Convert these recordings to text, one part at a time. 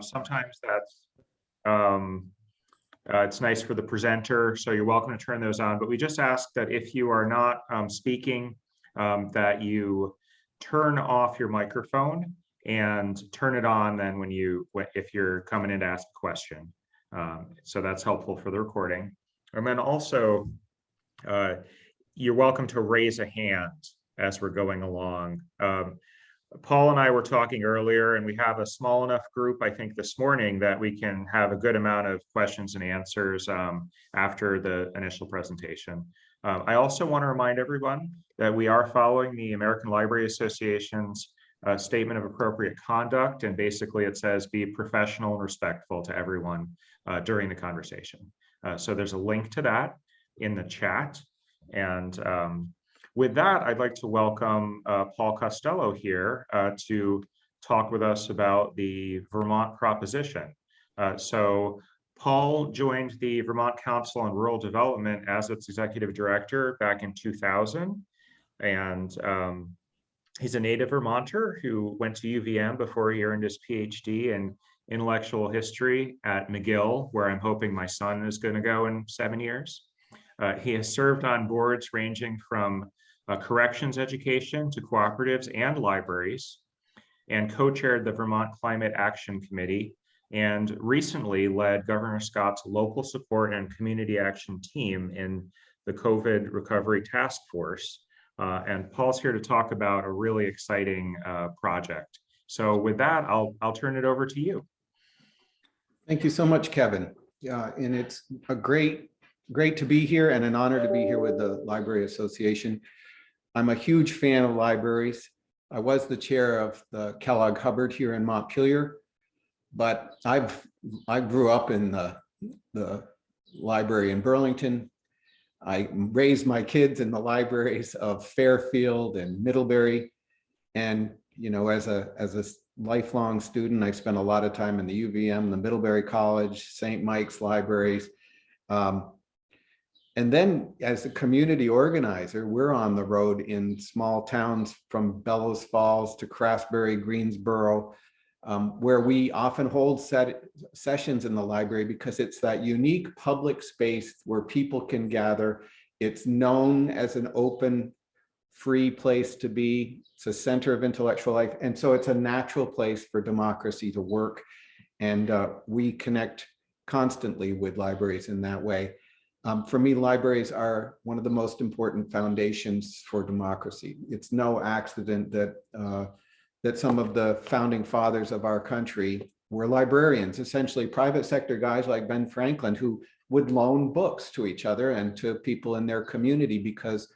Sometimes that's it's nice for the presenter, so you're welcome to turn those on. But we just ask that if you are not speaking, that you turn off your microphone and turn it on then if you're coming in to ask a question. So that's helpful for the recording. And then also, you're welcome to raise a hand as we're going along. Paul and I were talking earlier, and we have a small enough group, I think, this morning that we can have a good amount of questions and answers after the initial presentation. I also want to remind everyone that we are following the American Library Association's statement of appropriate conduct, and basically it says be professional and respectful to everyone during the conversation. So there's a link to that in the chat. And with that, I'd like to welcome Paul Costello here to talk with us about the Vermont Proposition. So Paul joined the Vermont Council on Rural Development as its executive director back in 2000. And he's a native Vermonter who went to UVM before he earned his PhD in intellectual history at McGill, where I'm hoping my son is going to go in 7 years. He has served on boards ranging from corrections education to cooperatives and libraries, and co-chaired the Vermont Climate Action Committee, and recently led Governor Scott's local support and community action team in the COVID recovery task force. And Paul's here to talk about a really exciting project. So with that, I'll turn it over to you. Thank you so much, Kevin. And it's a great to be here and an honor to be here with the Library Association. I'm a huge fan of libraries. I was the chair of the Kellogg Hubbard here in Montpelier, but I grew up in the library in Burlington. I raised my kids in the libraries of Fairfield and Middlebury. And, you know, as a lifelong student, I spent a lot of time in the UVM, the Middlebury College, St. Mike's libraries. And then as a community organizer, we're on the road in small towns from Bellows Falls to Craftsbury, Greensboro, where we often hold sessions in the library because it's that unique public space where people can gather. It's known as an open, free place to be. It's a center of intellectual life. And so it's a natural place for democracy to work. And we connect constantly with libraries in that way. For me, libraries are one of the most important foundations for democracy. It's no accident that some of the founding fathers of our country were librarians, essentially private sector guys like Ben Franklin, who would loan books to each other and to people in their community because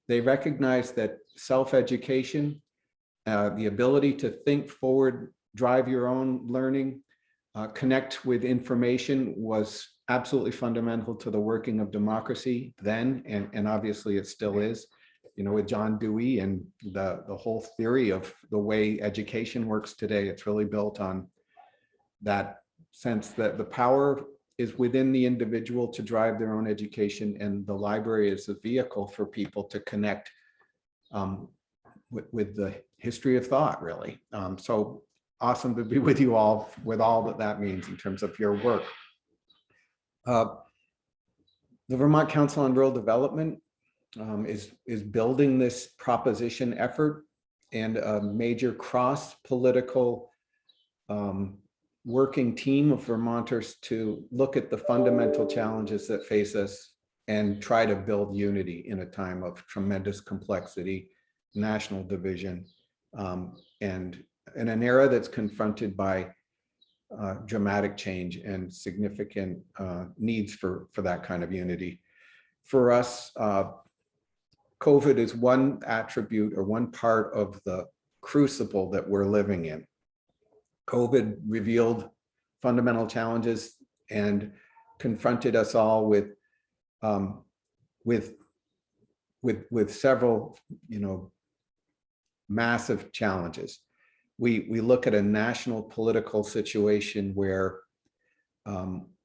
they recognized that self-education, the ability to think forward, drive your own learning, connect with information was absolutely fundamental to the working of democracy then, and obviously it still is. You know, with John Dewey and the whole theory of the way education works today, it's really built on that sense that the power is within the individual to drive their own education, and the library is a vehicle for people to connect with the history of thought, really. So awesome to be with you all, with all that means in terms of your work. The Vermont Council on Rural Development is building this proposition effort, and a major cross-political working team of Vermonters to look at the fundamental challenges that face us and try to build unity in a time of tremendous complexity, national division, and in an era that's confronted by dramatic change and significant needs for that kind of unity. For us, COVID is one attribute or one part of the crucible that we're living in. COVID revealed fundamental challenges and confronted us all with several, you know, massive challenges. We look at a national political situation where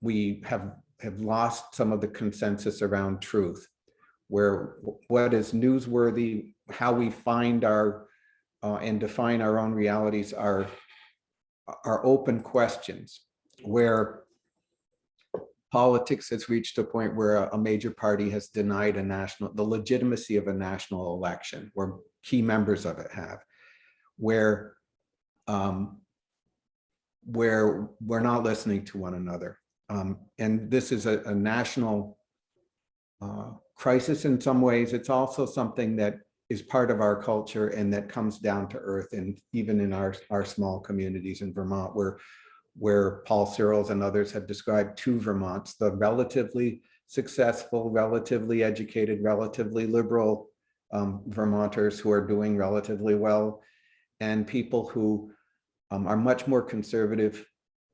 we have lost some of the consensus around truth, where what is newsworthy, how we find our and define our own realities are are open questions where politics has reached a point where a major party has denied the legitimacy of a national election, where key members of it have, where we're not listening to one another. And this is a national crisis in some ways. It's also something that is part of our culture and that comes down to earth, and even in our small communities in Vermont, where Paul Searles and others have described two Vermonts, the relatively successful, relatively educated, relatively liberal Vermonters who are doing relatively well, and people who are much more conservative,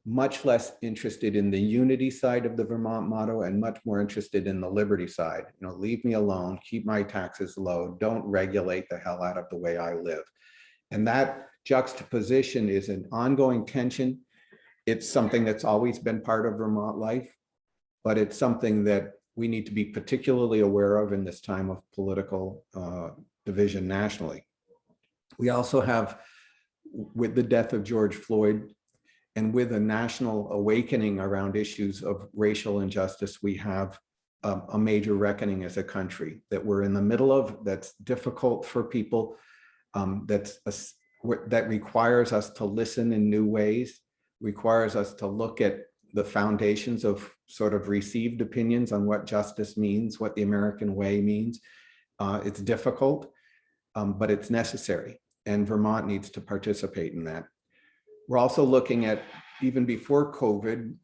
much less interested in the unity side of the Vermont motto and much more interested in the liberty side. You know, leave me alone, keep my taxes low, don't regulate the hell out of the way I live. And that juxtaposition is an ongoing tension. It's something that's always been part of Vermont life, but it's something that we need to be particularly aware of in this time of political division nationally. We also have, with the death of George Floyd and with a national awakening around issues of racial injustice, we have a major reckoning as a country that we're in the middle of, that's difficult for people, that requires us to listen in new ways, requires us to look at the foundations of sort of received opinions on what justice means, what the American way means. It's difficult, but it's necessary, and Vermont needs to participate in that. We're also looking at, even before COVID,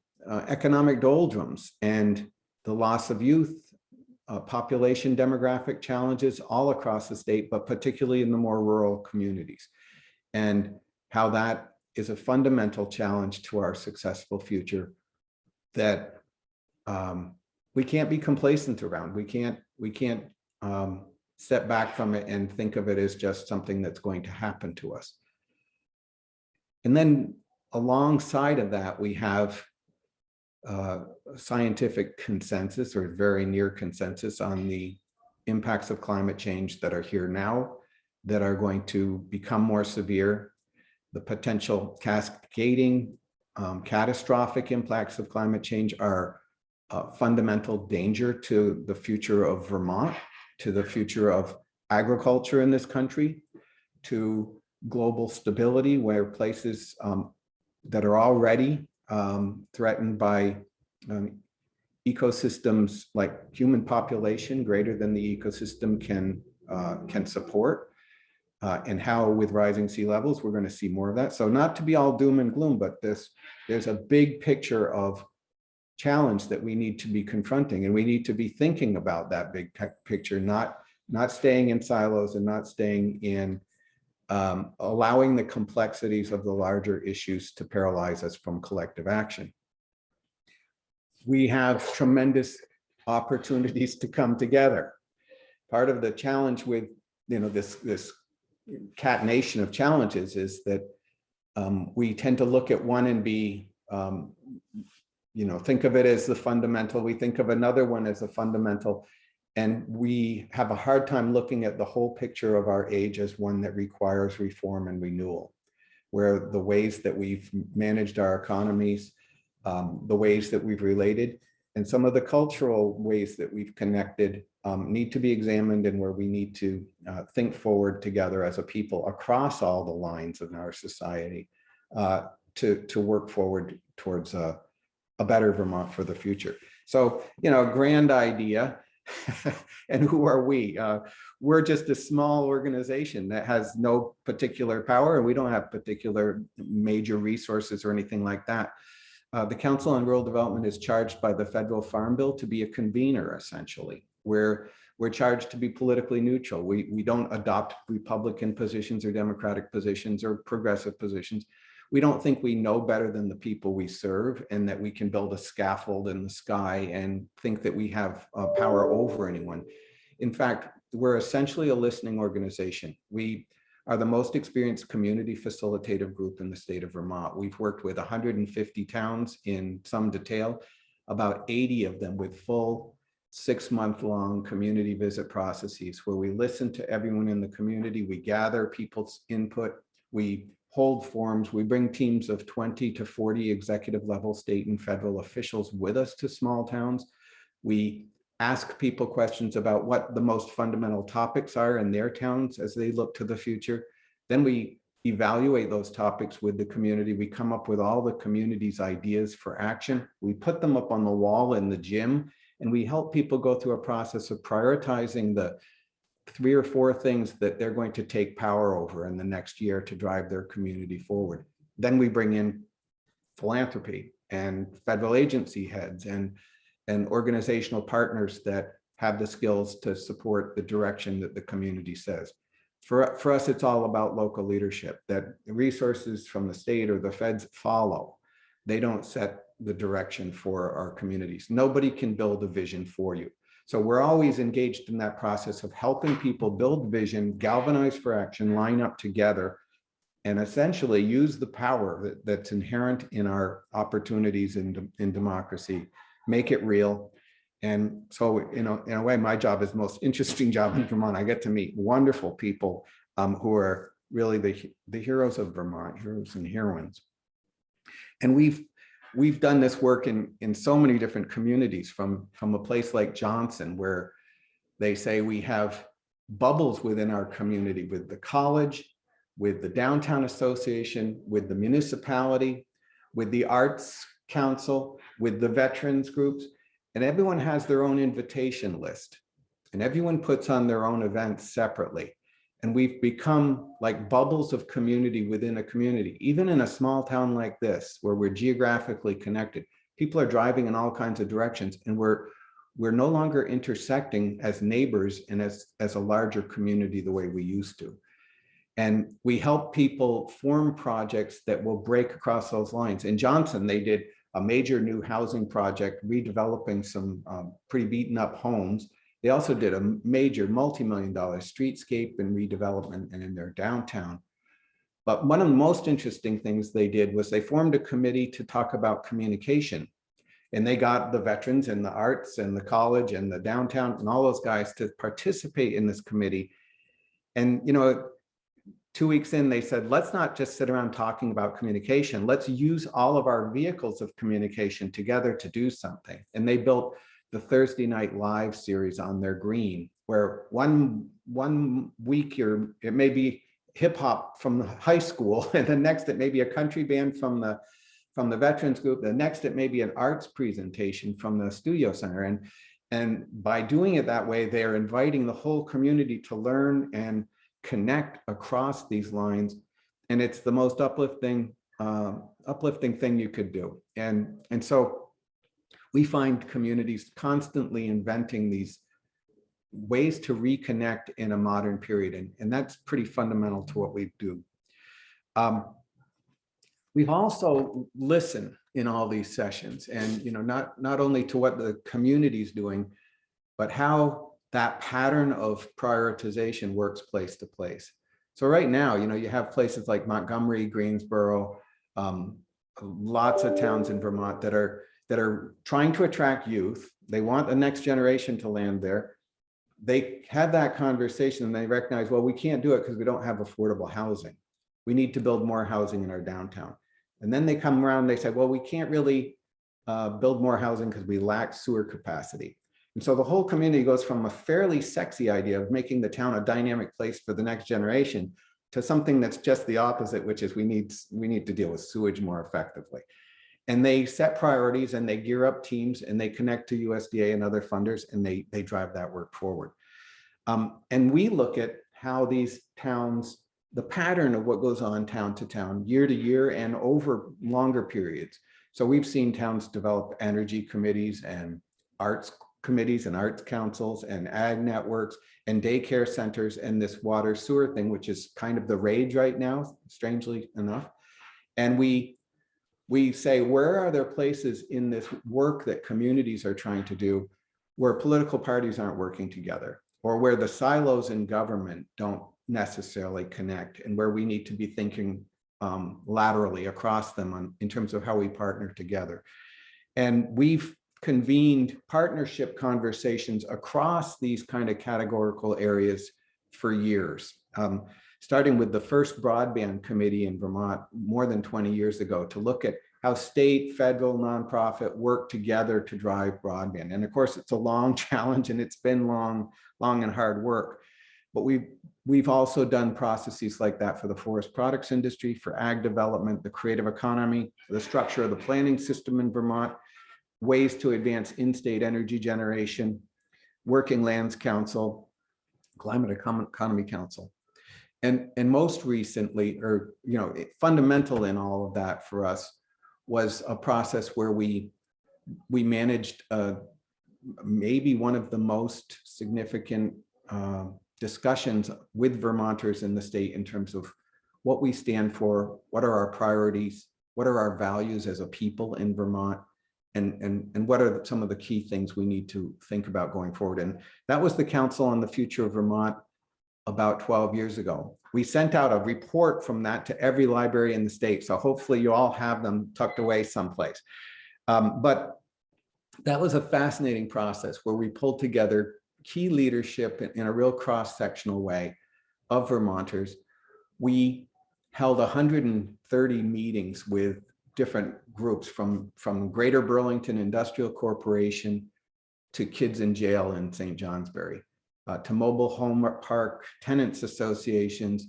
economic doldrums and the loss of youth, population demographic challenges all across the state, but particularly in the more rural communities, and how that is a fundamental challenge to our successful future that we can't be complacent around. We can't step back from it and think of it as just something that's going to happen to us. And then alongside of that, we have scientific consensus, or very near consensus, on the impacts of climate change that are here now, that are going to become more severe, the potential cascading, catastrophic impacts of climate change are a fundamental danger to the future of Vermont, to the future of agriculture in this country, to global stability, where places that are already threatened by ecosystems like human population greater than the ecosystem can support, and how with rising sea levels, we're going to see more of that. So not to be all doom and gloom, but there's a big picture of challenge that we need to be confronting, and we need to be thinking about that big picture, not staying in silos and not staying in allowing the complexities of the larger issues to paralyze us from collective action. We have tremendous opportunities to come together. Part of the challenge with, this catenation of challenges is that we tend to look at one and be, think of it as the fundamental. We think of another one as a fundamental. And we have a hard time looking at the whole picture of our age as one that requires reform and renewal, where the ways that we've managed our economies, the ways that we've related, and some of the cultural ways that we've connected need to be examined, and where we need to think forward together as a people across all the lines of our society to work forward towards a better Vermont for the future. So, a grand idea. And who are we? We're just a small organization that has no particular power, and we don't have particular major resources or anything like that. The Council on Rural Development is charged by the Federal Farm Bill to be a convener, essentially. We're charged to be politically neutral. We don't adopt Republican positions or Democratic positions or progressive positions. We don't think we know better than the people we serve, and that we can build a scaffold in the sky and think that we have power over anyone. In fact, we're essentially a listening organization. We are the most experienced community facilitative group in the state of Vermont. We've worked with 150 towns in some detail, about 80 of them with full 6-month-long community visit processes, where we listen to everyone in the community, we gather people's input, we hold forums. We bring teams of 20 to 40 executive level state and federal officials with us to small towns. We ask people questions about what the most fundamental topics are in their towns as they look to the future. Then we evaluate those topics with the community. We come up with all the community's ideas for action. We put them up on the wall in the gym, and we help people go through a process of prioritizing the 3 or 4 things that they're going to take power over in the next year to drive their community forward. Then we bring in philanthropy and federal agency heads and organizational partners that have the skills to support the direction that the community says. For us, it's all about local leadership, that the resources from the state or the feds follow. They don't set the direction for our communities. Nobody can build a vision for you. So we're always engaged in that process of helping people build vision, galvanize for action, line up together, and essentially use the power that's inherent in our opportunities in democracy, make it real. And so, in a way, my job is the most interesting job in Vermont. I get to meet wonderful people who are really the heroes of Vermont, heroes and heroines. And we've done this work in so many different communities, from a place like Johnson, where they say we have bubbles within our community with the college, with the downtown association, with the municipality, with the arts council, with the veterans groups, and everyone has their own invitation list, and everyone puts on their own events separately. And we've become like bubbles of community within a community. Even in a small town like this, where we're geographically connected, people are driving in all kinds of directions, and we're no longer intersecting as neighbors and as a larger community the way we used to. And we help people form projects that will break across those lines. In Johnson, they did a major new housing project, redeveloping some pretty beaten up homes. They also did a major multi-million-dollar streetscape and redevelopment and in their downtown. But one of the most interesting things they did was they formed a committee to talk about communication. And they got the veterans and the arts and the college and the downtown and all those guys to participate in this committee. And, 2 weeks in, they said, let's not just sit around talking about communication. Let's use all of our vehicles of communication together to do something. And they built the Thursday Night Live series on their green, where one week it may be hip hop from the high school, and the next it may be a country band from the veterans group. The next it may be an arts presentation from the studio center. And by doing it that way, they're inviting the whole community to learn and connect across these lines. And it's the most uplifting thing you could do. And so we find communities constantly inventing these ways to reconnect in a modern period. And that's pretty fundamental to what we do. We've also listened in all these sessions, and not only to what the community is doing, but how that pattern of prioritization works place to place. So right now, you have places like Montgomery, Greensboro, lots of towns in Vermont that are trying to attract youth. They want the next generation to land there. They had that conversation and they recognize, well, we can't do it because we don't have affordable housing. We need to build more housing in our downtown. And then they come around and they say, well, we can't really build more housing because we lack sewer capacity. And so the whole community goes from a fairly sexy idea of making the town a dynamic place for the next generation to something that's just the opposite, which is we need to deal with sewage more effectively. And they set priorities and they gear up teams and they connect to USDA and other funders, and they drive that work forward. And we look at how these towns, the pattern of what goes on town to town, year to year and over longer periods. So we've seen towns develop energy committees and arts committees and arts councils and ag networks and daycare centers and this water sewer thing, which is kind of the rage right now, strangely enough. And we say, where are there places in this work that communities are trying to do where political parties aren't working together, or where the silos in government don't necessarily connect, and where we need to be thinking laterally across them in terms of how we partner together. And we've convened partnership conversations across these kind of categorical areas for years. starting with the first broadband committee in Vermont more than 20 years ago to look at how state, federal, nonprofit work together to drive broadband. And of course, it's a long challenge and it's been long and hard work. But we've also done processes like that for the forest products industry, for ag development, the creative economy, the structure of the planning system in Vermont, ways to advance in-state energy generation, Working Lands Council, Climate Economy Council. And most recently, or fundamental in all of that for us, was a process where we managed maybe one of the most significant discussions with Vermonters in the state in terms of what we stand for, what are our priorities, what are our values as a people in Vermont, and what are some of the key things we need to think about going forward. And that was the Council on the Future of Vermont about 12 years ago. We sent out a report from that to every library in the state. So hopefully you all have them tucked away someplace. But that was a fascinating process where we pulled together key leadership in a real cross-sectional way of Vermonters. We held 130 meetings with different groups from Greater Burlington Industrial Corporation to Kids in Jail in St. Johnsbury, to mobile home park tenants associations,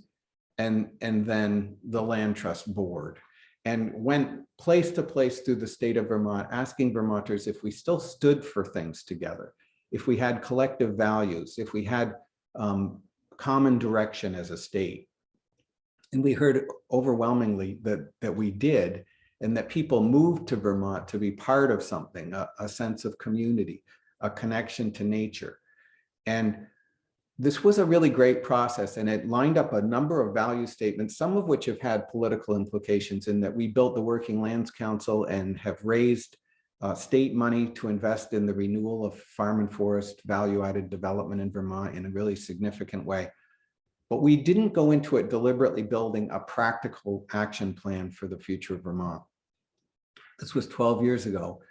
and then the Land Trust Board, and went place to place through the state of Vermont, asking Vermonters if we still stood for things together, if we had collective values, if we had common direction as a state. And we heard overwhelmingly that we did, and that people moved to Vermont to be part of something, a sense of community, a connection to nature. And this was a really great process, and it lined up a number of value statements, some of which have had political implications, in that we built the Working Lands Council and have raised state money to invest in the renewal of farm and forest value-added development in Vermont in a really significant way. But we didn't go into it deliberately building a practical action plan for the future of Vermont. This was 12 years ago.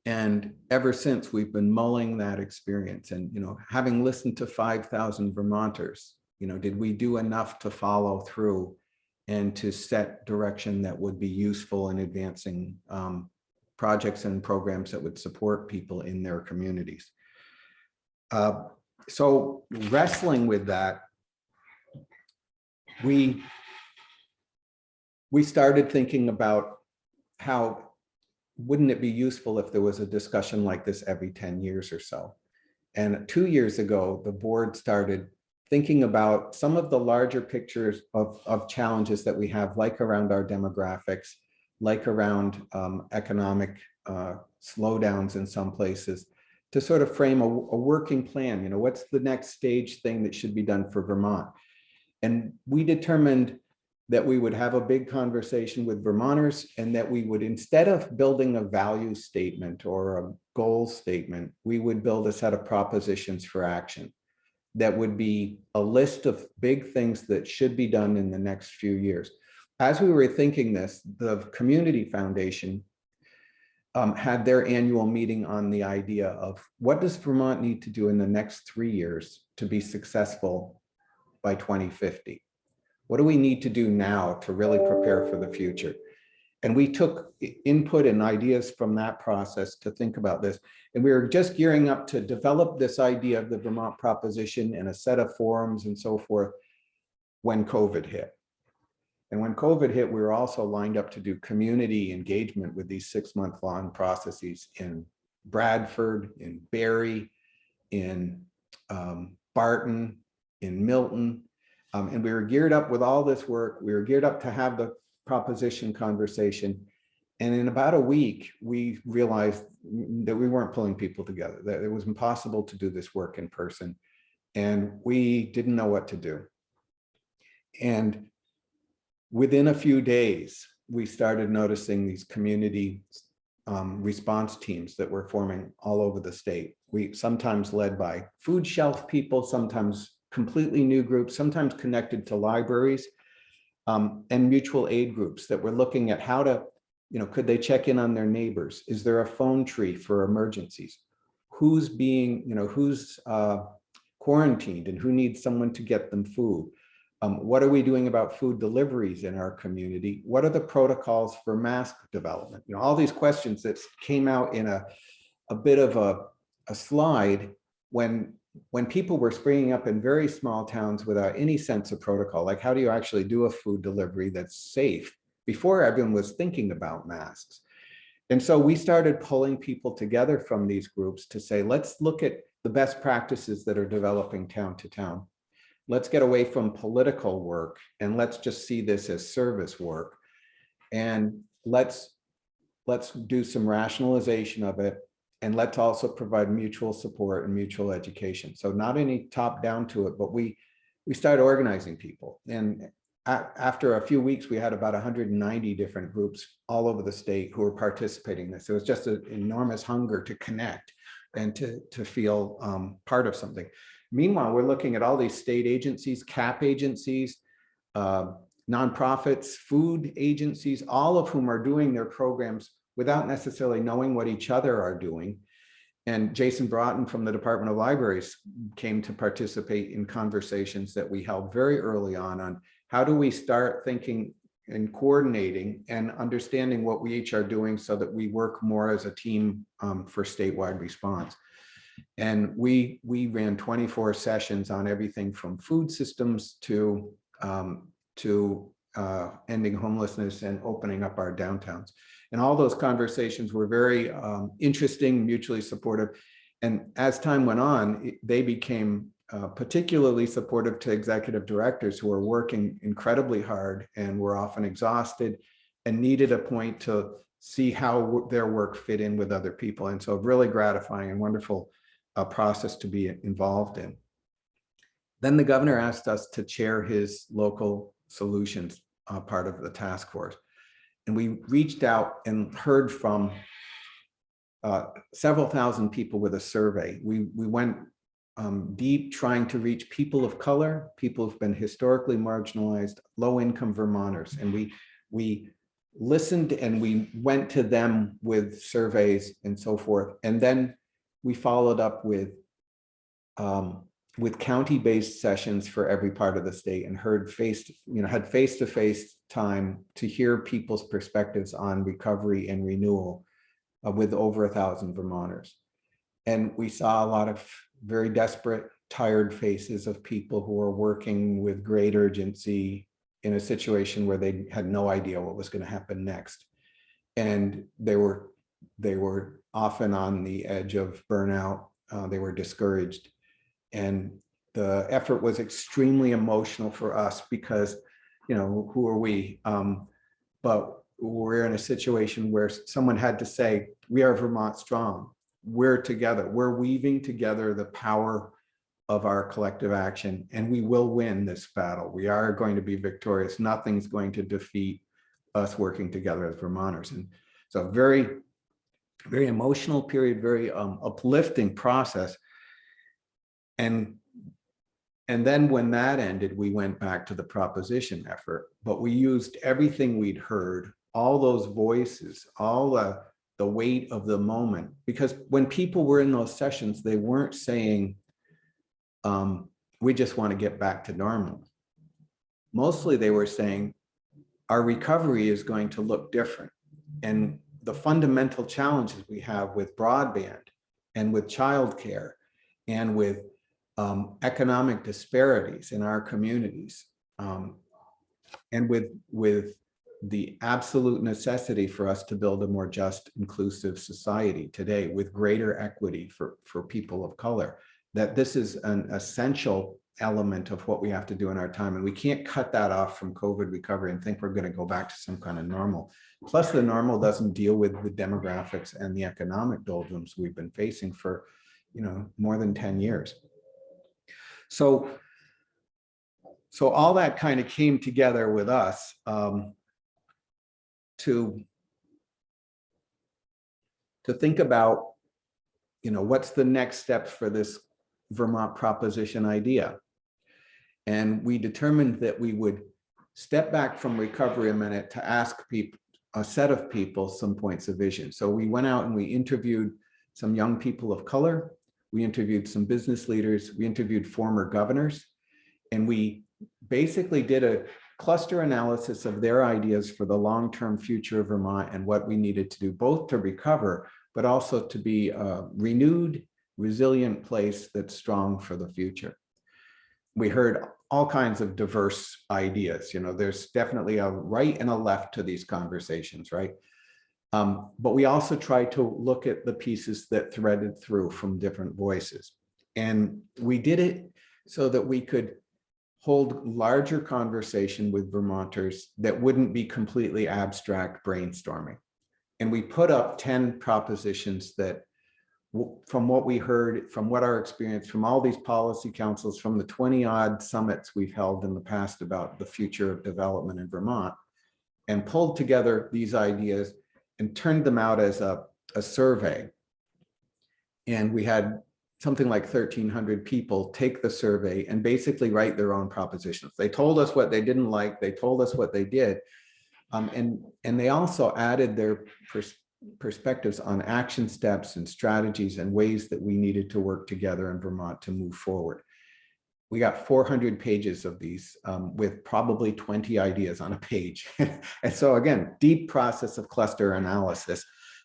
And ever since, we've been mulling that experience. And, having listened to 5,000 Vermonters, did we do enough to follow through and to set direction that would be useful in advancing projects and programs that would support people in their communities? So wrestling with that, we started thinking about how wouldn't it be useful if there was a discussion like this every 10 years or so? And 2 years ago, the board started thinking about some of the larger pictures of challenges that we have, like around our demographics, like around economic slowdowns in some places, to sort of frame a working plan. What's the next stage thing that should be done for Vermont? And we determined that we would have a big conversation with Vermonters, and that we would, instead of building a value statement or a goal statement, we would build a set of propositions for action that would be a list of big things that should be done in the next few years. As we were thinking this, the Community Foundation had their annual meeting on the idea of what does Vermont need to do in the next 3 years to be successful by 2050? What do we need to do now to really prepare for the future? And we took input and ideas from that process to think about this. And we were just gearing up to develop this idea of the Vermont Proposition and a set of forums and so forth when COVID hit. And when COVID hit, we were also lined up to do community engagement with these 6-month-long processes in Bradford, in Barrie, in Barton, in Milton. And we were geared up with all this work. We were geared up to have the proposition conversation. And in about a week, we realized that we weren't pulling people together, that it was impossible to do this work in person. And we didn't know what to do. And within a few days, we started noticing these community response teams that were forming all over the state. We sometimes led by food shelf people, sometimes completely new groups, sometimes connected to libraries and mutual aid groups that were looking at how to, could they check in on their neighbors? Is there a phone tree for emergencies? Who's being, who's quarantined and who needs someone to get them food? What are we doing about food deliveries in our community? What are the protocols for mask development? You know, all these questions that came out in a bit of a slide when people were springing up in very small towns without any sense of protocol, like how do you actually do a food delivery that's safe, before everyone was thinking about masks. And so we started pulling people together from these groups to say, let's look at the best practices that are developing town to town. Let's get away from political work and let's just see this as service work. And let's do some rationalization of it. And let's also provide mutual support and mutual education. So not any top down to it, but we started organizing people. And after a few weeks, we had about 190 different groups all over the state who were participating in this. It was just an enormous hunger to connect and to feel part of something. Meanwhile, we're looking at all these state agencies, CAP agencies, nonprofits, food agencies, all of whom are doing their programs without necessarily knowing what each other are doing. And Jason Broughton from the Department of Libraries came to participate in conversations that we held very early on how do we start thinking and coordinating and understanding what we each are doing so that we work more as a team for statewide response. And we ran 24 sessions on everything from food systems to ending homelessness and opening up our downtowns. And all those conversations were very interesting, mutually supportive. And as time went on, they became particularly supportive to executive directors who were working incredibly hard and were often exhausted and needed a point to see how their work fit in with other people. And so really gratifying and wonderful process to be involved in. Then the governor asked us to chair his local solutions part of the task force. And we reached out and heard from several thousand people with a survey. We went deep trying to reach people of color, people who've been historically marginalized, low-income Vermonters. And we listened and we went to them with surveys and so forth. And then we followed up with county-based sessions for every part of the state and had face-to-face time to hear people's perspectives on recovery and renewal with over 1,000 Vermonters. And we saw a lot of very desperate, tired faces of people who were working with great urgency in a situation where they had no idea what was going to happen next. And they were often on the edge of burnout. They were discouraged. And the effort was extremely emotional for us because, who are we? But we're in a situation where someone had to say, we are Vermont strong. We're together. We're weaving together the power of our collective action, and we will win this battle. We are going to be victorious. Nothing's going to defeat us working together as Vermonters. And so very, very emotional period, very uplifting process. And then when that ended, we went back to the proposition effort, but we used everything we'd heard, all those voices, all the weight of the moment, because when people were in those sessions, they weren't saying, we just want to get back to normal. Mostly they were saying, our recovery is going to look different. And the fundamental challenges we have with broadband and with childcare and with economic disparities in our communities, and with the absolute necessity for us to build a more just, inclusive society today with greater equity for people of color, that this is an essential element of what we have to do in our time. And we can't cut that off from COVID recovery and think we're going to go back to some kind of normal. Plus the normal doesn't deal with the demographics and the economic doldrums we've been facing for, more than 10 years. So all that kind of came together with us to think about, what's the next step for this Vermont Proposition idea. And we determined that we would step back from recovery a minute to ask a set of people some points of vision. So we went out and we interviewed some young people of color. We interviewed some business leaders. We interviewed former governors. And we basically did a cluster analysis of their ideas for the long-term future of Vermont and what we needed to do, both to recover, but also to be a renewed, resilient place that's strong for the future. We heard all kinds of diverse ideas. You know, there's definitely a right and a left to these conversations, right? But we also tried to look at the pieces that threaded through from different voices. And we did it so that we could hold larger conversation with Vermonters that wouldn't be completely abstract brainstorming. And we put up 10 propositions that, from what we heard, from what our experience, from all these policy councils, from the 20-odd summits we've held in the past about the future of development in Vermont, and pulled together these ideas and turned them out as a survey. And we had something like 1,300 people take the survey and basically write their own propositions. They told us what they didn't like, they told us what they did, and they also added their perspectives on action steps and strategies and ways that we needed to work together in Vermont to move forward. We got 400 pages of these with probably 20 ideas on a page. And so again, deep process of cluster analysis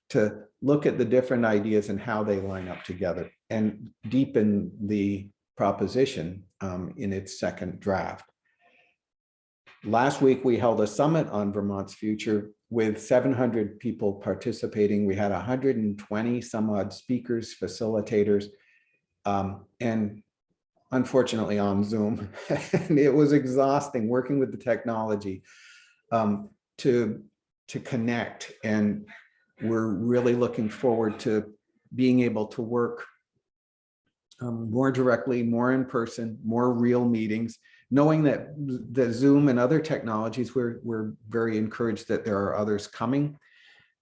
to look at the different ideas and how they line up together and deepen the proposition in its second draft. Last week, we held a summit on Vermont's future with 700 people participating. We had 120 some odd speakers, facilitators, and unfortunately on Zoom. And it was exhausting working with the technology to connect. And we're really looking forward to being able to work more directly, more in person, more real meetings, knowing that the Zoom and other technologies, we're very encouraged that there are others coming,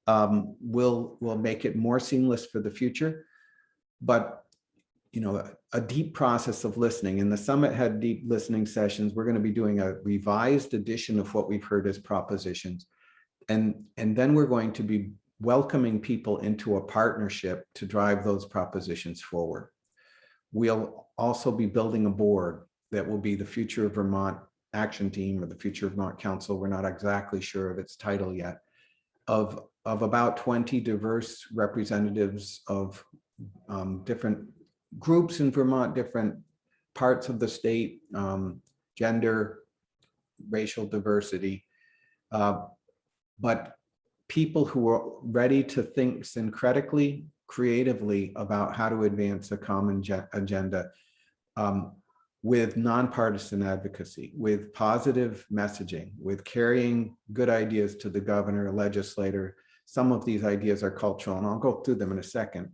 will make it more seamless for the future. But you know, a deep process of listening, and the summit had deep listening sessions. We're going to be doing a revised edition of what we've heard as propositions. And then we're going to be welcoming people into a partnership to drive those propositions forward. We'll also be building a board that will be the Future of Vermont Action Team or the Future of Vermont Council. We're not exactly sure of its title yet, of about 20 diverse representatives of different groups in Vermont, different parts of the state, gender, racial diversity, but people who are ready to think syncretically, creatively about how to advance a common agenda with nonpartisan advocacy, with positive messaging, with carrying good ideas to the governor, legislator. Some of these ideas are cultural, and I'll go through them in a second.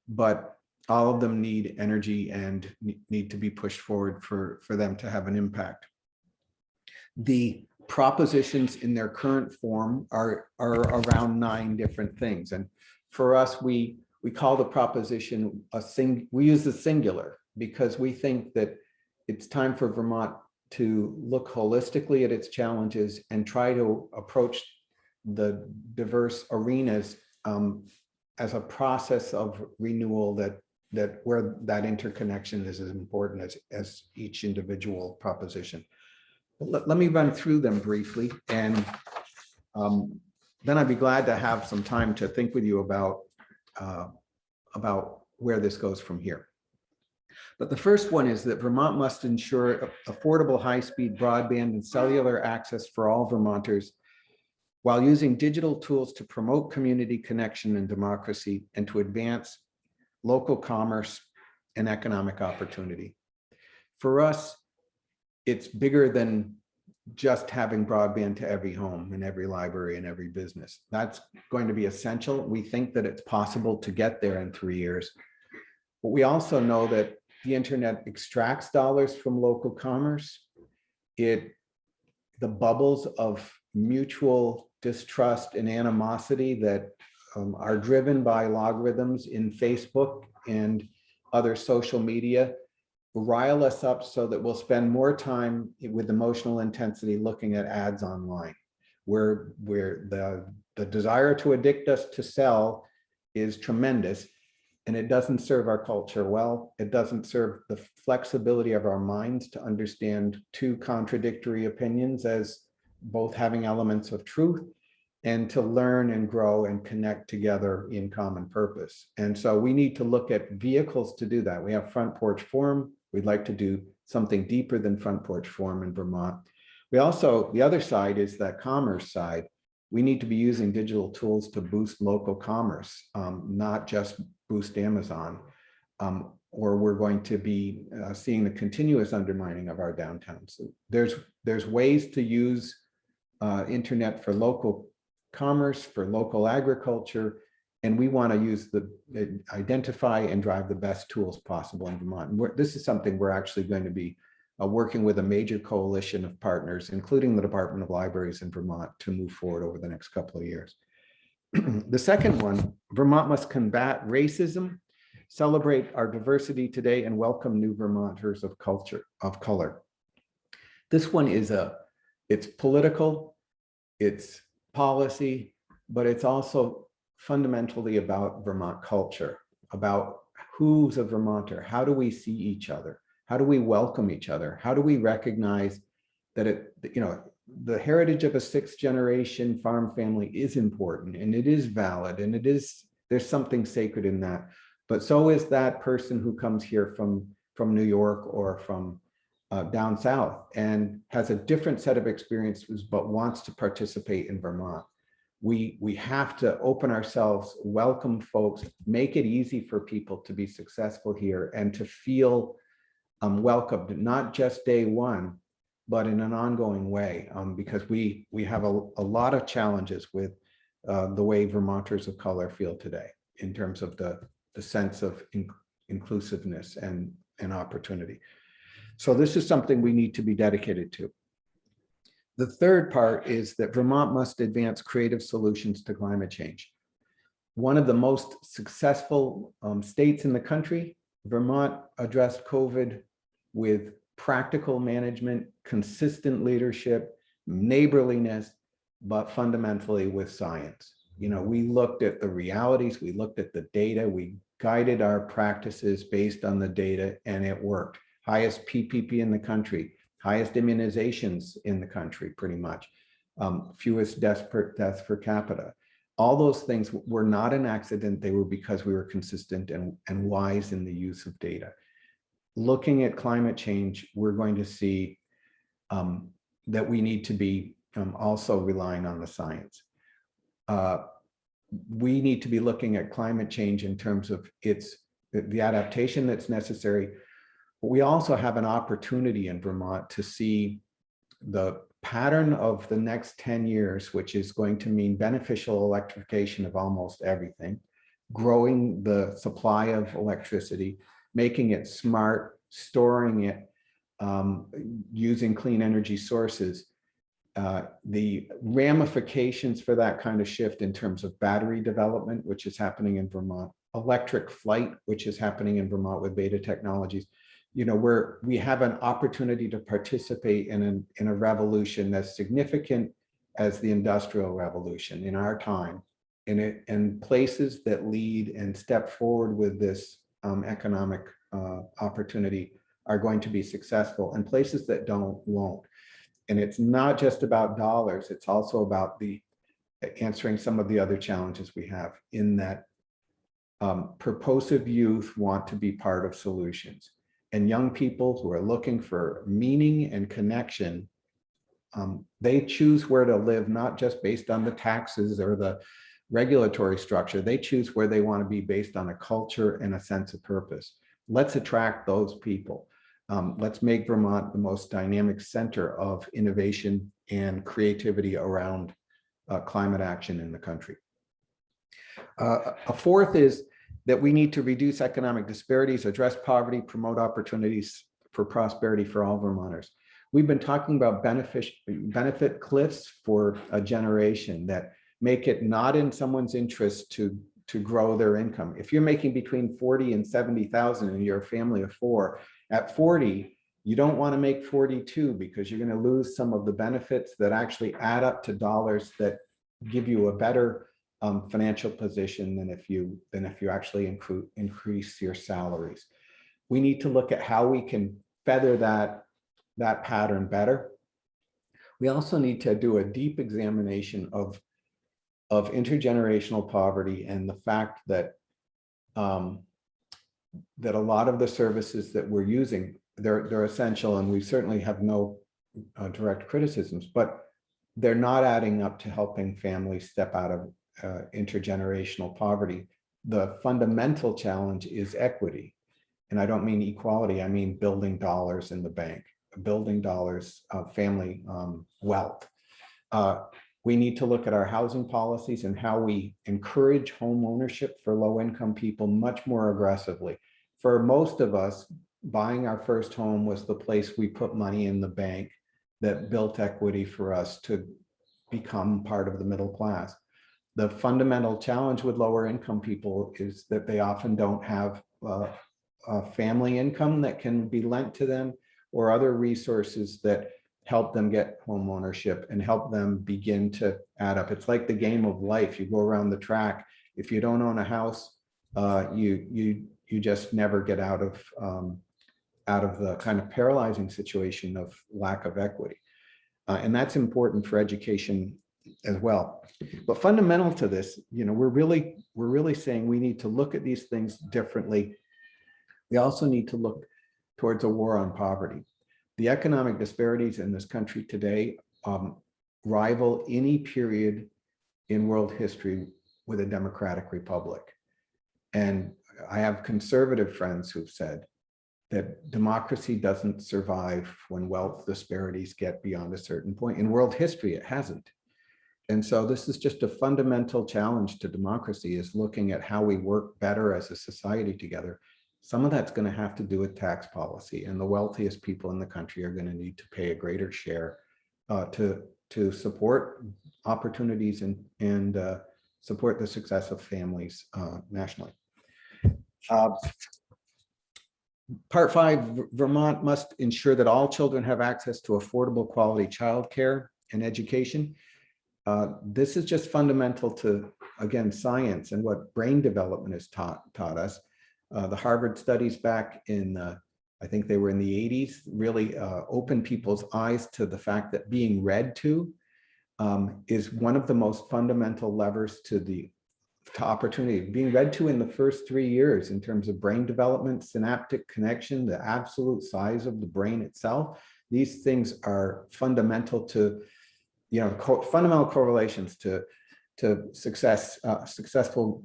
But all of them need energy and need to be pushed forward for them to have an impact. The propositions in their current form are around 9 different things. And for us, we call the proposition we use the singular because we think that it's time for Vermont to look holistically at its challenges and try to approach the diverse arenas as a process of renewal that where that interconnection is as important as each individual proposition. But let me run through them briefly, and then I'd be glad to have some time to think with you about where this goes from here. But the first one is that Vermont must ensure affordable high-speed broadband and cellular access for all Vermonters while using digital tools to promote community connection and democracy and to advance local commerce and economic opportunity. For us, it's bigger than just having broadband to every home and every library and every business. That's going to be essential. We think that it's possible to get there in 3 years. But we also know that the internet extracts dollars from local commerce. The bubbles of mutual distrust and animosity that are driven by logarithms in Facebook and other social media rile us up so that we'll spend more time with emotional intensity looking at ads online, where the desire to addict us to sell is tremendous. and it doesn't serve our culture well. It doesn't serve the flexibility of our minds to understand two contradictory opinions as both having elements of truth, and to learn and grow and connect together in common purpose. And so we need to look at vehicles to do that. We have Front Porch Forum. We'd like to do something deeper than Front Porch Forum in Vermont. We also, the other side is that commerce side. We need to be using digital tools to boost local commerce, not just boost Amazon, or we're going to be seeing the continuous undermining of our downtown. So there's ways to use internet for local commerce, for local agriculture, and we want to use identify and drive the best tools possible in Vermont. And this is something we're actually going to be working with a major coalition of partners, including the Department of Libraries in Vermont, to move forward over the next couple of years. The second one, Vermont must combat racism, celebrate our diversity today, and welcome new Vermonters of color. This one is it's political, it's policy, but it's also fundamentally about Vermont culture, about who's a Vermonter, how do we see each other, how do we welcome each other, how do we recognize that the heritage of a sixth generation farm family is important, and it is valid, and there's something sacred in that, but so is that person who comes here from New York or from down south and has a different set of experiences but wants to participate in Vermont. We have to open ourselves, welcome folks, make it easy for people to be successful here and to feel welcomed, not just day one, but in an ongoing way, because we have a lot of challenges with the way Vermonters of color feel today in terms of the sense of inclusiveness and opportunity. So this is something we need to be dedicated to. The third part is that Vermont must advance creative solutions to climate change. One of the most successful states in the country, Vermont addressed COVID with practical management, consistent leadership, neighborliness, but fundamentally with science. We looked at the realities, we looked at the data, we guided our practices based on the data, and it worked. Highest PPP in the country, highest immunizations in the country, pretty much, fewest deaths per capita. All those things were not an accident. They were because we were consistent and wise in the use of data. Looking at climate change, we're going to see that we need to be also relying on the science. We need to be looking at climate change in terms of the adaptation that's necessary. But we also have an opportunity in Vermont to see the pattern of the next 10 years, which is going to mean beneficial electrification of almost everything, growing the supply of electricity, making it smart, storing it, using clean energy sources. The ramifications for that kind of shift in terms of battery development, which is happening in Vermont, electric flight, which is happening in Vermont with Beta Technologies. We have an opportunity to participate in a revolution that's significant as the Industrial Revolution in our time, and places that lead and step forward with this economic opportunity are going to be successful, and places that won't. And it's not just about dollars, it's also about answering some of the other challenges we have in that purposive youth want to be part of solutions. And young people who are looking for meaning and connection, they choose where to live, not just based on the taxes or the regulatory structure. They choose where they want to be based on a culture and a sense of purpose. Let's attract those people. Let's make Vermont the most dynamic center of innovation and creativity around climate action in the country. A fourth is that we need to reduce economic disparities, address poverty, promote opportunities for prosperity for all Vermonters. We've been talking about benefit cliffs for a generation that make it not in someone's interest to grow their income. If you're making between 40 and 70,000 and you're a family of four, at 40, you don't want to make 42 because you're going to lose some of the benefits that actually add up to dollars that give you a better financial position than if you actually increase your salaries. We need to look at how we can feather that pattern better. We also need to do a deep examination of intergenerational poverty and the fact that that a lot of the services that we're using, they're essential, and we certainly have no direct criticisms, but they're not adding up to helping families step out of intergenerational poverty. The fundamental challenge is equity. And I don't mean equality, I mean building dollars in the bank, building dollars of family wealth. We need to look at our housing policies and how we encourage home ownership for low-income people much more aggressively. For most of us, buying our first home was the place we put money in the bank that built equity for us to become part of the middle class. The fundamental challenge with lower income people is that they often don't have a family income that can be lent to them, or other resources that help them get home ownership and help them begin to add up. It's like the game of life. You go around the track. If you don't own a house, you just never get out of the kind of paralyzing situation of lack of equity. And that's important for education as well. But fundamental to this, we're really saying we need to look at these things differently. We also need to look towards a war on poverty. The economic disparities in this country today rival any period in world history with a democratic republic. And I have conservative friends who've said that democracy doesn't survive when wealth disparities get beyond a certain point. In world history, it hasn't. And so this is just a fundamental challenge to democracy, is looking at how we work better as a society together. Some of that's going to have to do with tax policy, and the wealthiest people in the country are going to need to pay a greater share to support opportunities and support the success of families nationally. Part 5, Vermont must ensure that all children have access to affordable quality childcare and education. This is just fundamental to, again, science and what brain development has taught us. The Harvard studies back in, I think they were in the 80s, really opened people's eyes to the fact that being read to is one of the most fundamental levers to opportunity. Being read to in the first 3 years in terms of brain development, synaptic connection, the absolute size of the brain itself. These things are fundamental to, fundamental correlations to successful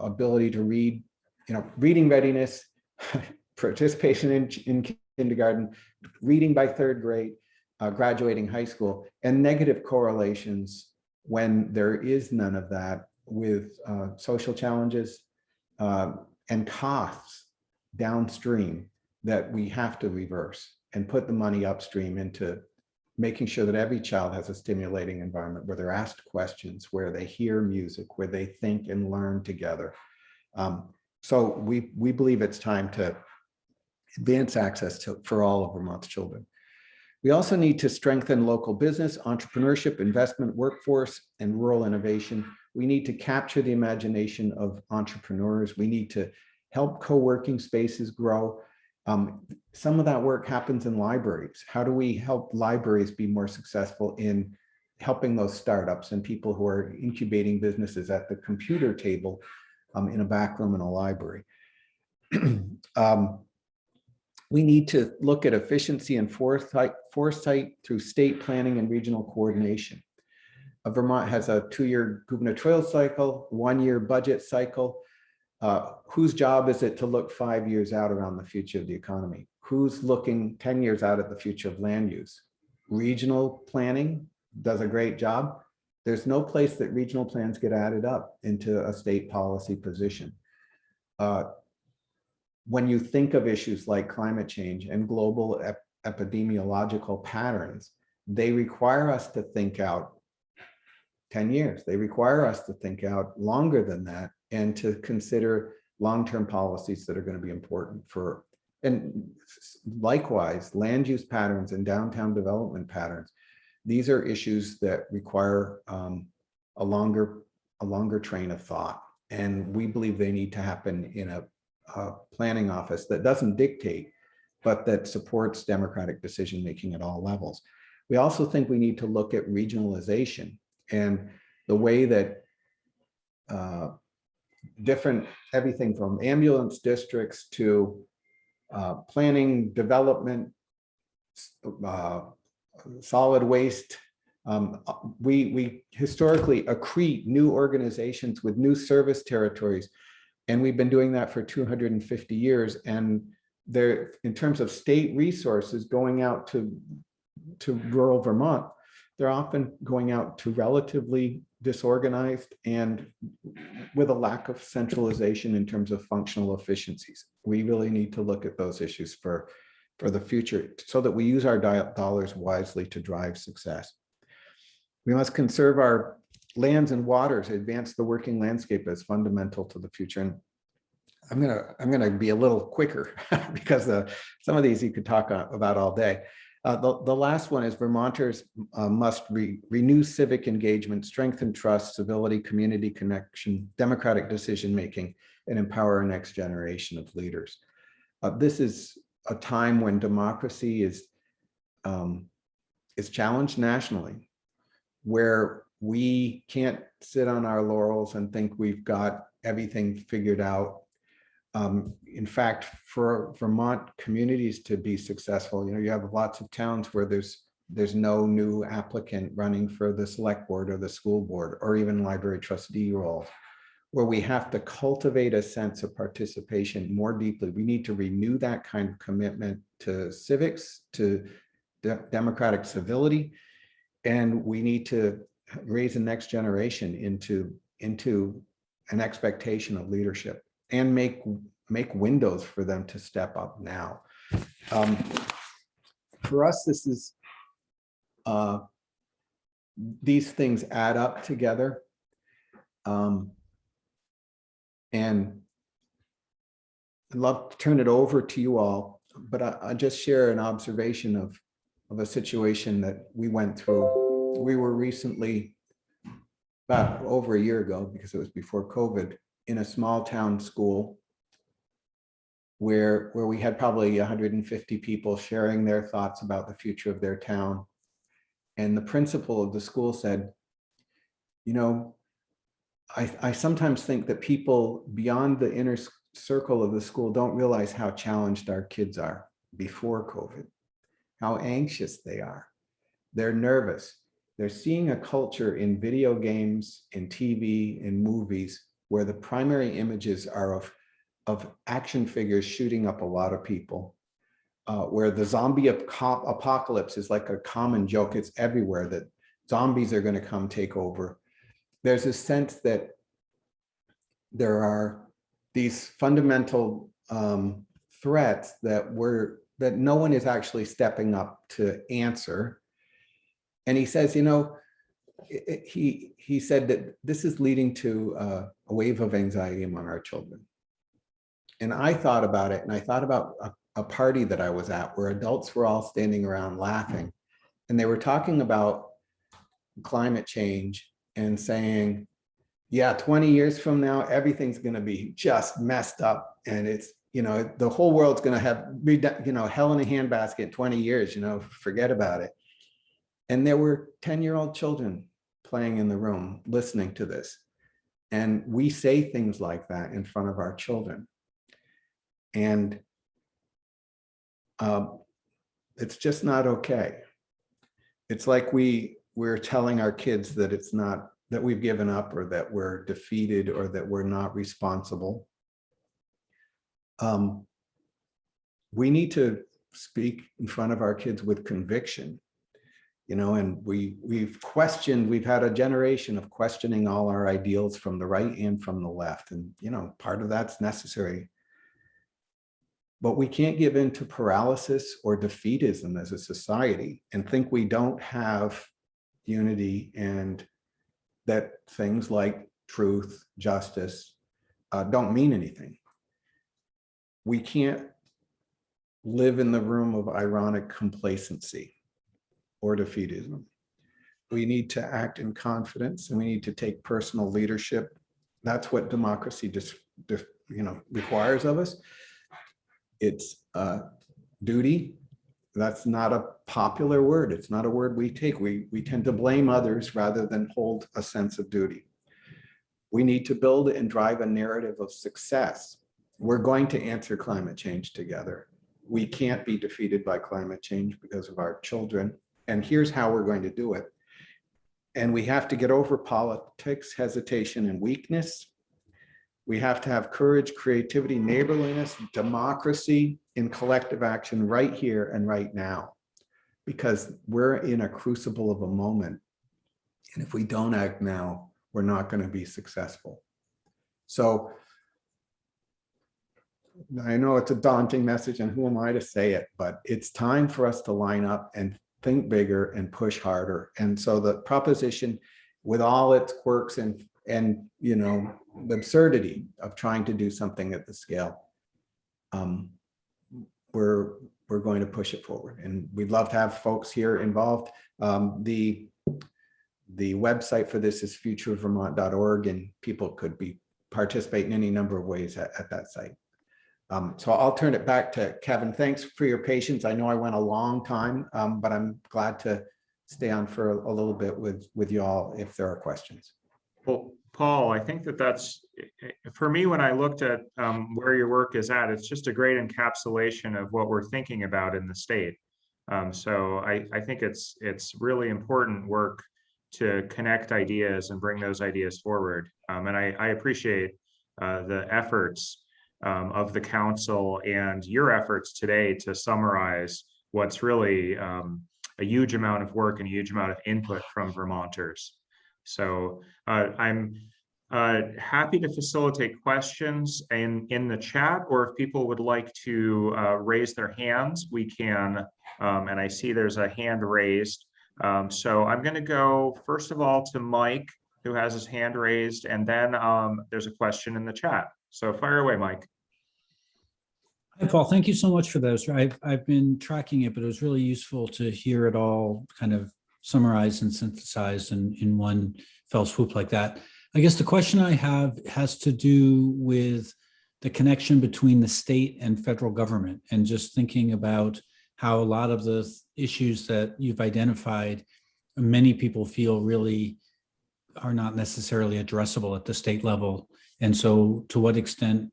ability to read, reading readiness, participation in kindergarten, reading by 3rd grade, graduating high school, and negative correlations when there is none of that with social challenges and costs downstream that we have to reverse and put the money upstream into making sure that every child has a stimulating environment where they're asked questions, where they hear music, where they think and learn together. So we believe it's time to advance access for all of Vermont's children. We also need to strengthen local business, entrepreneurship, investment, workforce, and rural innovation. We need to capture the imagination of entrepreneurs. We need to help co-working spaces grow. Some of that work happens in libraries. How do we help libraries be more successful in helping those startups and people who are incubating businesses at the computer table in a back room in a library? We need to look at efficiency and foresight through state planning and regional coordination. Vermont has a 2-year gubernatorial cycle, 1-year budget cycle. Whose job is it to look 5 years out around the future of the economy? Who's looking 10 years out at the future of land use? Regional planning does a great job. There's no place that regional plans get added up into a state policy position. When you think of issues like climate change and global epidemiological patterns, they require us to think out 10 years. They require us to think out longer than that and to consider long-term policies that are going to be important for, and likewise, land use patterns and downtown development patterns. These are issues that require a longer a longer train of thought. And we believe they need to happen in a planning office that doesn't dictate, but that supports democratic decision-making at all levels. We also think we need to look at regionalization and the way that everything from ambulance districts to planning, development, solid waste. We historically accrete new organizations with new service territories, and we've been doing that for 250 years. And they're, in terms of state resources going out to rural Vermont, they're often going out to relatively disorganized and with a lack of centralization in terms of functional efficiencies. We really need to look at those issues for the future so that we use our dollars wisely to drive success. We must conserve our lands and waters, advance the working landscape as fundamental to the future. And I'm gonna be a little quicker because some of these you could talk about all day. The last one is Vermonters must renew civic engagement, strengthen trust, civility, community connection, democratic decision-making, and empower our next generation of leaders. This is a time when democracy is challenged nationally, where we can't sit on our laurels and think we've got everything figured out. In fact, for Vermont communities to be successful, you have lots of towns where there's no new applicant running for the select board or the school board or even library trustee roles, where we have to cultivate a sense of participation more deeply. We need to renew that kind of commitment to civics, to democratic civility, and we need to raise the next generation into an expectation of leadership and make windows for them to step up now. For us, this is these things add up together. And I'd love to turn it over to you all, but I just share an observation of a situation that we went through. We were recently, about over a year ago, because it was before COVID, in a small town school where we had probably 150 people sharing their thoughts about the future of their town. And the principal of the school said, I sometimes think that people beyond the inner circle of the school don't realize how challenged our kids are before COVID, how anxious they are. They're nervous. They're seeing a culture in video games, in TV, in movies, where the primary images are of action figures shooting up a lot of people, where the zombie apocalypse is like a common joke. It's everywhere that zombies are going to come take over. There's a sense that there are these fundamental threats that no one is actually stepping up to answer. And he says, he said that this is leading to a wave of anxiety among our children. And I thought about it, and I thought about a party that I was at where adults were all standing around laughing, and they were talking about climate change and saying, yeah, 20 years from now, everything's going to be just messed up. And it's, the whole world's going to have, hell in a handbasket in 20 years, forget about it. And there were 10-year-old children playing in the room, listening to this. And we say things like that in front of our children. And it's just not okay. It's like we're telling our kids that it's not, that we've given up or that we're defeated or that we're not responsible. We need to speak in front of our kids with conviction, and we've had a generation of questioning all our ideals from the right and from the left. And, part of that's necessary. But we can't give in to paralysis or defeatism as a society and think we don't have unity and that things like truth, justice don't mean anything. We can't live in the room of ironic complacency or defeatism. We need to act in confidence, and we need to take personal leadership. That's what democracy requires of us. It's duty. That's not a popular word. It's not a word we take. We tend to blame others rather than hold a sense of duty. We need to build and drive a narrative of success. We're going to answer climate change together. We can't be defeated by climate change because of our children. And here's how we're going to do it. And we have to get over politics, hesitation, and weakness. We have to have courage, creativity, neighborliness, democracy in collective action right here and right now, because we're in a crucible of a moment. And if we don't act now, we're not going to be successful. So I know it's a daunting message, and who am I to say it, but it's time for us to line up and think bigger and push harder. And so the proposition, with all its quirks and the absurdity of trying to do something at the scale, we're going to push it forward, and we'd love to have folks here involved. The website for this is futureofvermont.org, and people could participate in any number of ways at that site. So I'll turn it back to Kevin. Thanks for your patience. I know I went a long time, but I'm glad to stay on for a little bit with you all if there are questions. Well, Paul, I think that's, for me, when I looked at where your work is at, it's just a great encapsulation of what we're thinking about in the state. So I think it's really important work to connect ideas and bring those ideas forward. And I appreciate the efforts of the council and your efforts today to summarize what's really a huge amount of work and a huge amount of input from Vermonters. So I'm happy to facilitate questions in the chat, or if people would like to raise their hands, we can. And I see there's a hand raised. So I'm going to go first of all to Mike, who has his hand raised, and then there's a question in the chat. So fire away, Mike. Hi, Paul. Thank you so much for those. I've been tracking it, but it was really useful to hear it all kind of summarized and synthesized in one fell swoop like that. I guess the question I have has to do with the connection between the state and federal government, and just thinking about how a lot of the issues that you've identified, many people feel really are not necessarily addressable at the state level. And so to what extent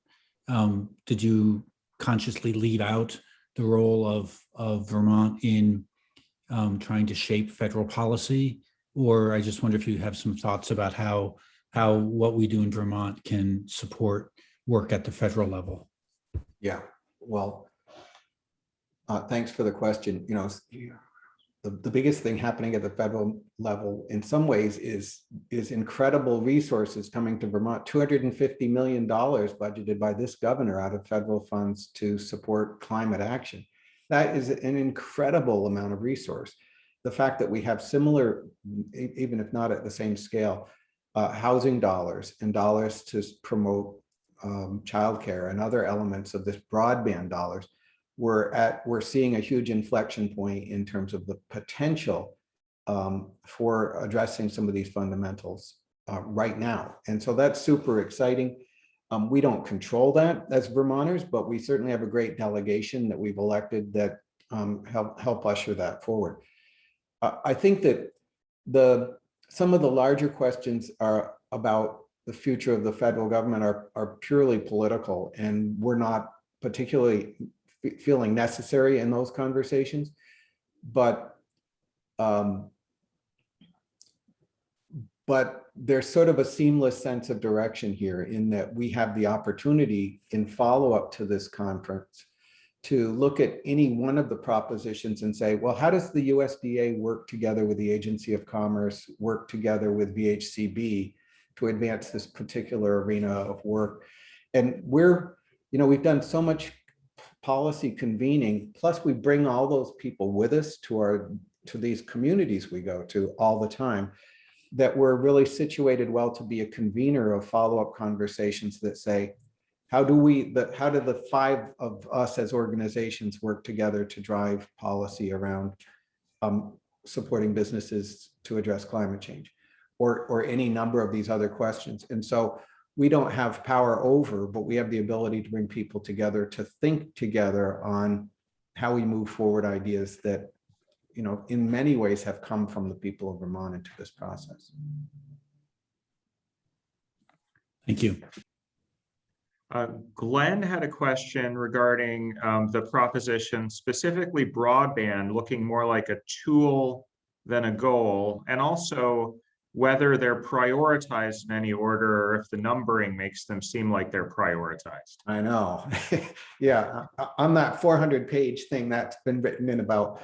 did you consciously leave out the role of Vermont in trying to shape federal policy? Or I just wonder if you have some thoughts about how what we do in Vermont can support work at the federal level. Yeah, well, thanks for the question. The biggest thing happening at the federal level in some ways is incredible resources coming to Vermont. $250 million budgeted by this governor out of federal funds to support climate action. That is an incredible amount of resource. The fact that we have similar, even if not at the same scale, housing dollars and dollars to promote childcare and other elements of this broadband dollars, we're seeing a huge inflection point in terms of the potential for addressing some of these fundamentals right now. And so that's super exciting. We don't control that as Vermonters, but we certainly have a great delegation that we've elected that help usher that forward. I think that some of the larger questions are about the future of the federal government are purely political, and we're not particularly feeling necessary in those conversations, but there's sort of a seamless sense of direction here, in that we have the opportunity in follow-up to this conference to look at any one of the propositions and say, well, how does the USDA work together with the Agency of Commerce, work together with VHCB to advance this particular arena of work? And we've done so much policy convening, plus we bring all those people with us to these communities we go to all the time, that we're really situated well to be a convener of follow-up conversations that say, how do the five of us as organizations work together to drive policy around supporting businesses to address climate change, or any number of these other questions. And so we don't have power over, but we have the ability to bring people together to think together on how we move forward ideas that, you know, in many ways have come from the people of Vermont into this process. Thank you. Glenn had a question regarding the proposition, specifically broadband, looking more like a tool than a goal, and also whether they're prioritized in any order, or if the numbering makes them seem like they're prioritized. I know. Yeah, on that 400-page thing that's been written in about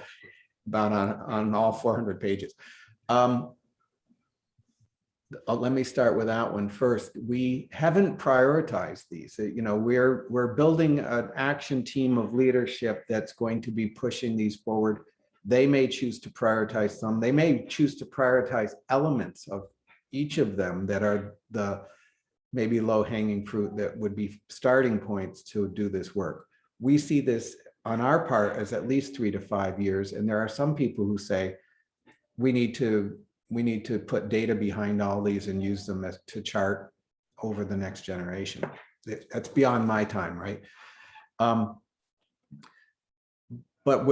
on all 400 pages. Let me start with that one first. We haven't prioritized these. You know, we're building an action team of leadership that's going to be pushing these forward. They may choose to prioritize some. They may choose to prioritize elements of each of them that are the maybe low-hanging fruit that would be starting points to do this work. We see this on our part as at least 3 to 5 years, and there are some people who say we need to put data behind all these and use them to chart over the next generation. That's beyond my time, right? But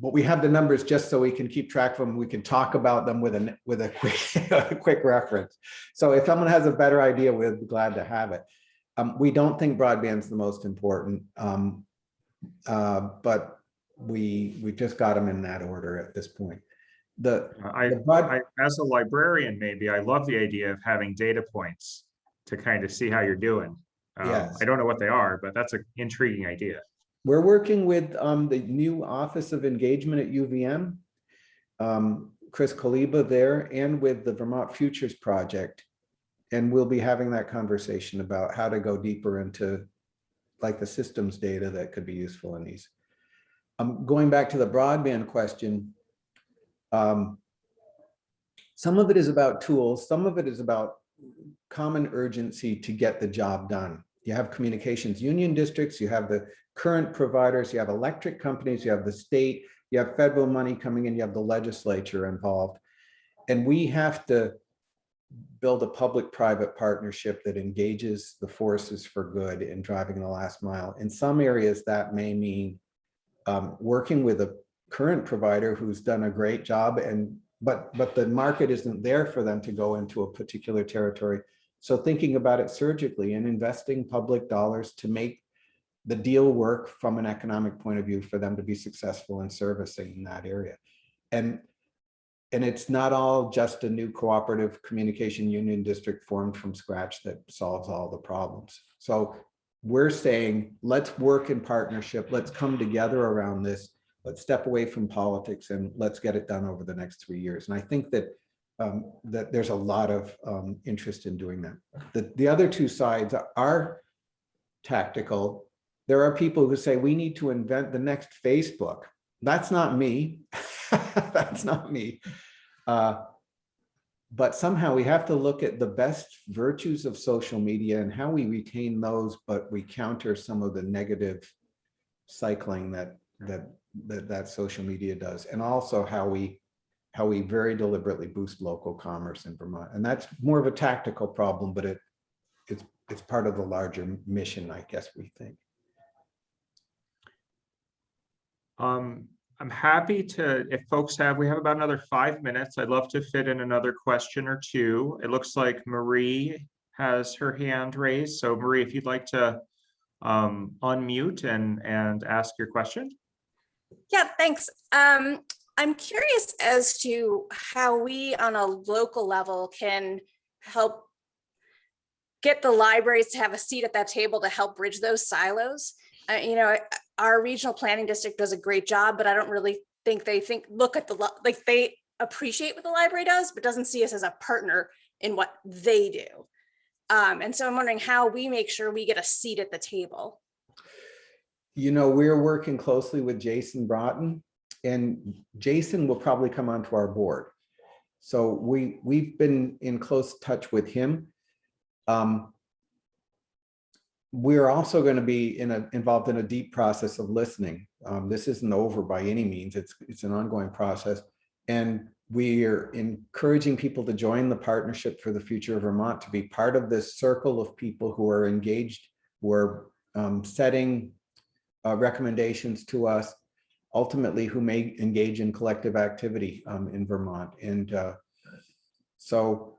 we have the numbers just so we can keep track of them. We can talk about them with a quick a quick reference. So if someone has a better idea, we'll be glad to have it. We don't think broadband's the most important, but we just got them in that order at this point. As a librarian, maybe I love the idea of having data points to kind of see how you're doing. Yes. I don't know what they are, but that's an intriguing idea. We're working with the new Office of Engagement at UVM, Chris Kaliba there, and with the Vermont Futures Project. And we'll be having that conversation about how to go deeper into like the systems data that could be useful in these. Going back to the broadband question, some of it is about tools, some of it is about common urgency to get the job done. You have communications union districts, you have the current providers, you have electric companies, you have the state, you have federal money coming in, you have the legislature involved. And we have to build a public-private partnership that engages the forces for good in driving the last mile. In some areas, that may mean working with a current provider who's done a great job, but the market isn't there for them to go into a particular territory. So thinking about it surgically and investing public dollars to make the deal work from an economic point of view for them to be successful in servicing that area. And it's not all just a new cooperative communication union district formed from scratch that solves all the problems. So we're saying, let's work in partnership, let's come together around this, let's step away from politics and let's get it done over the next 3 years. And I think that that there's a lot of interest in doing that. The other two sides are tactical. There are people who say we need to invent the next Facebook. That's not me. That's not me. But somehow we have to look at the best virtues of social media and how we retain those, but we counter some of the negative cycling that social media does, and also how we very deliberately boost local commerce in Vermont. And that's more of a tactical problem, but it's part of the larger mission, I guess we think. I'm happy to, if folks we have about another 5 minutes. I'd love to fit in another question or two. It looks like Marie has her hand raised. So Marie, if you'd like to unmute and ask your question. Yeah, thanks. I'm curious as to how we on a local level can help get the libraries to have a seat at that table to help bridge those silos. You know, our regional planning district does a great job, but I don't really think they look at like they appreciate what the library does, but doesn't see us as a partner in what they do. And so I'm wondering how we make sure we get a seat at the table. You know, we're working closely with Jason Broughton, and Jason will probably come onto our board. So we've been in close touch with him. We're also going to be involved in a deep process of listening. This isn't over by any means. It's an ongoing process. And we are encouraging people to join the Partnership for the Future of Vermont, to be part of this circle of people who are engaged, who are setting recommendations to us, ultimately who may engage in collective activity in Vermont. And so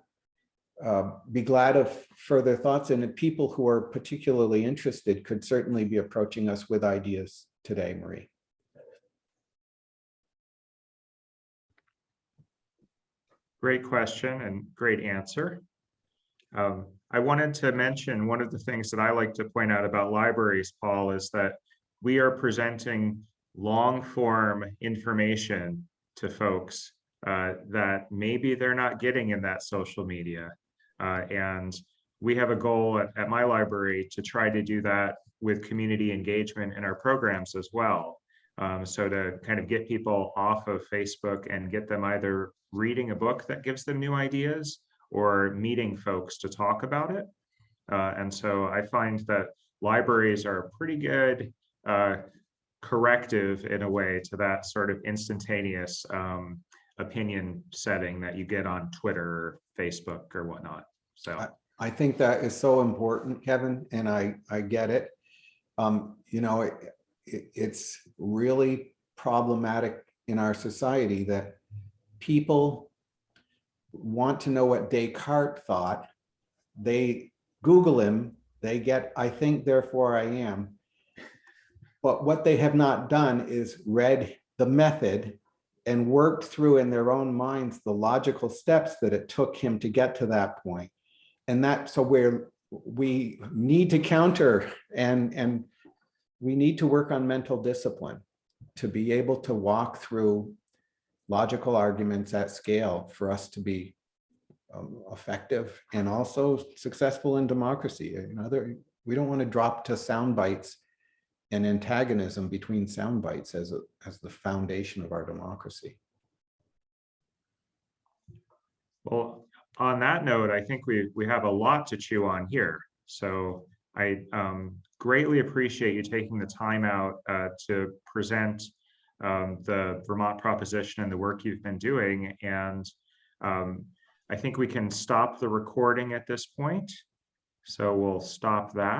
be glad of further thoughts, and people who are particularly interested could certainly be approaching us with ideas today, Marie. Great question and great answer. I wanted to mention one of the things that I like to point out about libraries, Paul, is that we are presenting long form information to folks that maybe they're not getting in that social media. And we have a goal at my library to try to do that with community engagement in our programs as well. So to kind of get people off of Facebook and get them either reading a book that gives them new ideas or meeting folks to talk about it. And so I find that libraries are a pretty good corrective in a way to that sort of instantaneous opinion setting that you get on Twitter or Facebook or whatnot. So I think that is so important, Kevin, and I get it. You know, it's really problematic in our society that people want to know what Descartes thought. They Google him, they get, I think, therefore I am. But what they have not done is read the method and worked through in their own minds the logical steps that it took him to get to that point. And that, so we need to counter and we need to work on mental discipline to be able to walk through logical arguments at scale for us to be effective and also successful in democracy. We don't want to drop to sound bites and antagonism between sound bites as the foundation of our democracy. well, on that note, I think we have a lot to chew on here. So I greatly appreciate you taking the time out to present the Vermont Proposition and the work you've been doing. And I think we can stop the recording at this point. So we'll stop that.